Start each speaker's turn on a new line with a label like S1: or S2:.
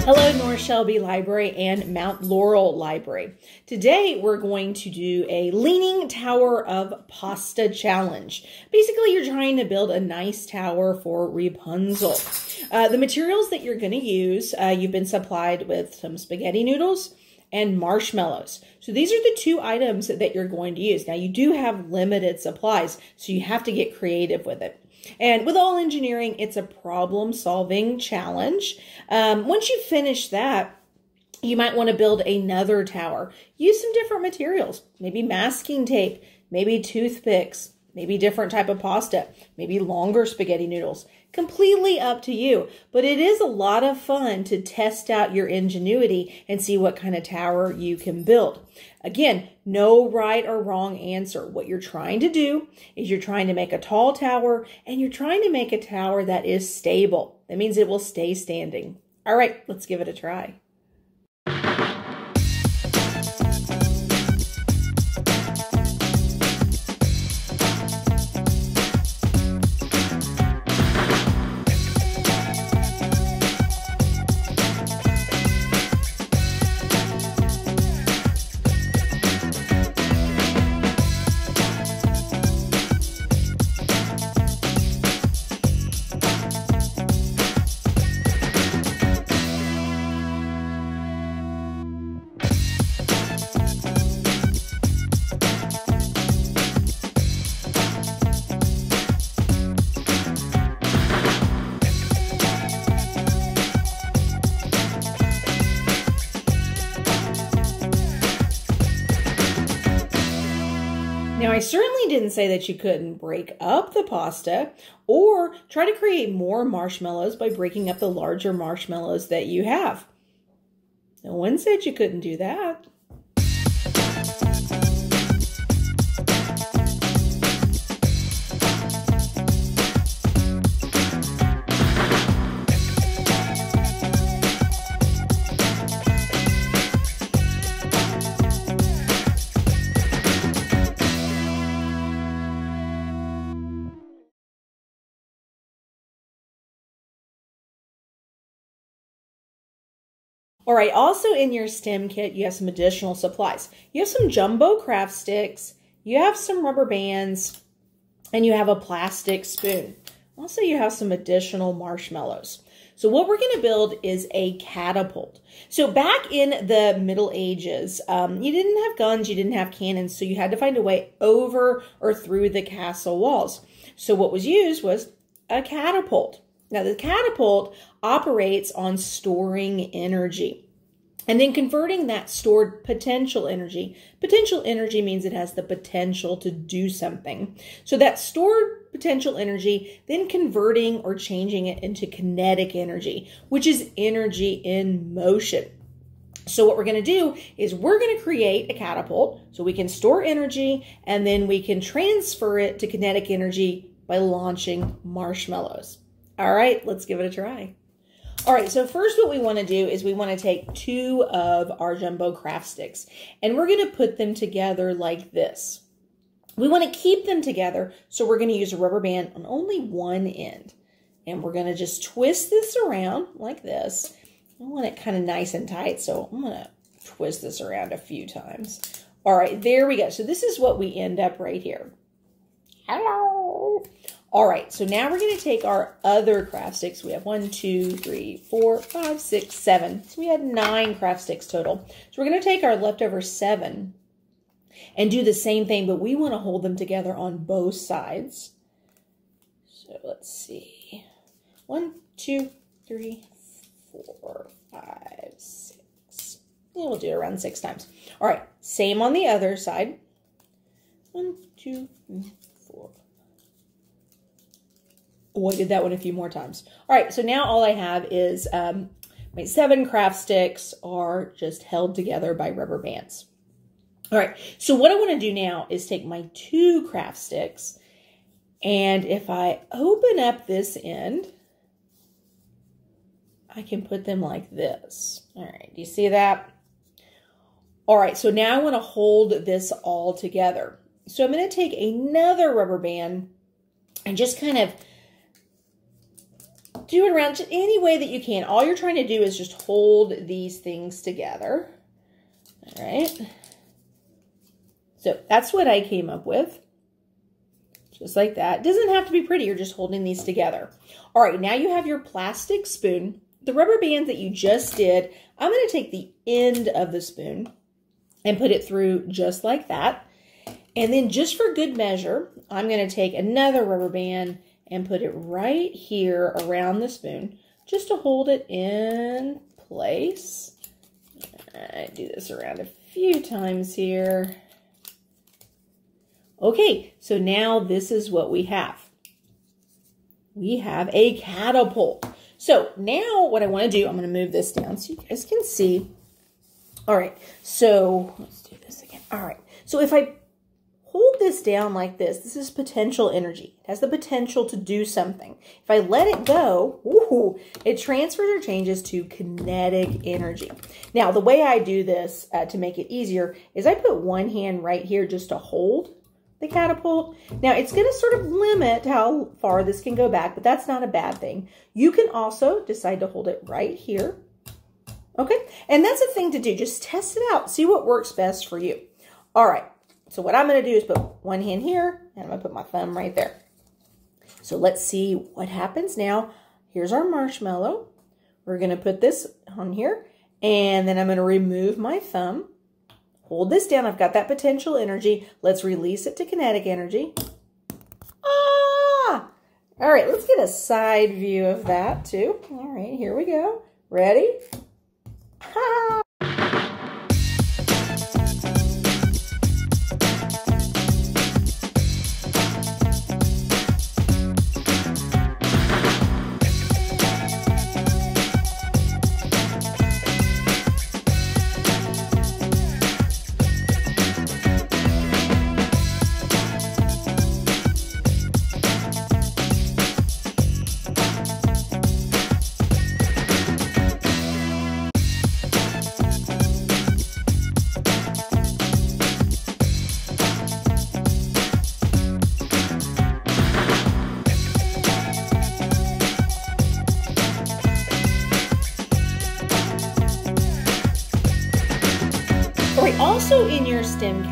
S1: Hello, North Shelby Library and Mount Laurel Library. Today, we're going to do a Leaning Tower of Pasta challenge. Basically, you're trying to build a nice tower for Rapunzel. The materials that you're going to use, you've been supplied with some spaghetti noodles and marshmallows. So these are the two items that you're going to use. Now, you do have limited supplies, so you have to get creative with it. And with all engineering, it's a problem-solving challenge. Once you finish that, you might want to build another tower. Use some different materials, maybe masking tape, maybe toothpicks, maybe different type of pasta, maybe longer spaghetti noodles. Completely up to you. But it is a lot of fun to test out your ingenuity and see what kind of tower you can build. Again, no right or wrong answer. What you're trying to do is you're trying to make a tall tower, and you're trying to make a tower that is stable. That means it will stay standing. All right, let's give it a try. Now, I certainly didn't say that you couldn't break up the pasta or try to create more marshmallows by breaking up the larger marshmallows that you have. No one said you couldn't do that. All right, also in your STEM kit, you have some additional supplies. You have some jumbo craft sticks, you have some rubber bands, and you have a plastic spoon. Also, you have some additional marshmallows. So what we're going to build is a catapult. So back in the Middle Ages, you didn't have guns, you didn't have cannons, so you had to find a way over or through the castle walls. So what was used was a catapult. Now, the catapult operates on storing energy and then converting that stored potential energy. Potential energy means it has the potential to do something. So that stored potential energy, then converting or changing it into kinetic energy, which is energy in motion. So what we're going to do is we're going to create a catapult so we can store energy, and then we can transfer it to kinetic energy by launching marshmallows. All right, let's give it a try. All right, so first what we want to do is we want to take two of our jumbo craft sticks, and we're going to put them together like this. We want to keep them together, so we're going to use a rubber band on only one end. And we're going to just twist this around like this. I want it kind of nice and tight, so I'm going to twist this around a few times. All right, there we go. So this is what we end up right here. Hello. All right, so now we're going to take our other craft sticks. We have 1, 2, 3, 4, 5, 6, 7. So we had 9 craft sticks total. So we're going to take our leftover 7 and do the same thing, but we want to hold them together on both sides. So let's see. 1, 2, 3, 4, 5, 6. Yeah, we'll do it around 6 times. All right, same on the other side. 1, 2, 3, 4. Oh, I did that one a few more times. All right, so now all I have is my 7 craft sticks are just held together by rubber bands. All right, so what I want to do now is take my 2 craft sticks, and if I open up this end, I can put them like this. All right, do you see that? All right, so now I want to hold this all together. So I'm going to take another rubber band and just kind of do it around just any way that you can. All you're trying to do is just hold these things together. All right. So that's what I came up with. Just like that. It doesn't have to be pretty. You're just holding these together. All right, now you have your plastic spoon. The rubber bands that you just did, I'm going to take the end of the spoon and put it through just like that. And then just for good measure, I'm going to take another rubber band and put it right here around the spoon just to hold it in place. I do this around a few times here. Okay, so now this is what we have. We have a catapult. So now what I want to do, I'm going to move this down so you guys can see. All right, so let's do this again. All right, so if I hold this down like this, this is potential energy. It has the potential to do something. If I let it go, ooh, it transfers or changes to kinetic energy. Now, the way I do this to make it easier is I put one hand right here just to hold the catapult. Now, it's going to sort of limit how far this can go back, but that's not a bad thing. You can also decide to hold it right here. Okay, and that's a thing to do. Just test it out. See what works best for you. All right, so what I'm going to do is put one hand here, and I'm going to put my thumb right there. So let's see what happens now. Here's our marshmallow. We're going to put this on here, and then I'm going to remove my thumb. Hold this down. I've got that potential energy. Let's release it to kinetic energy. Ah! All right, let's get a side view of that too. All right, here we go. Ready? Ha! Also in your STEM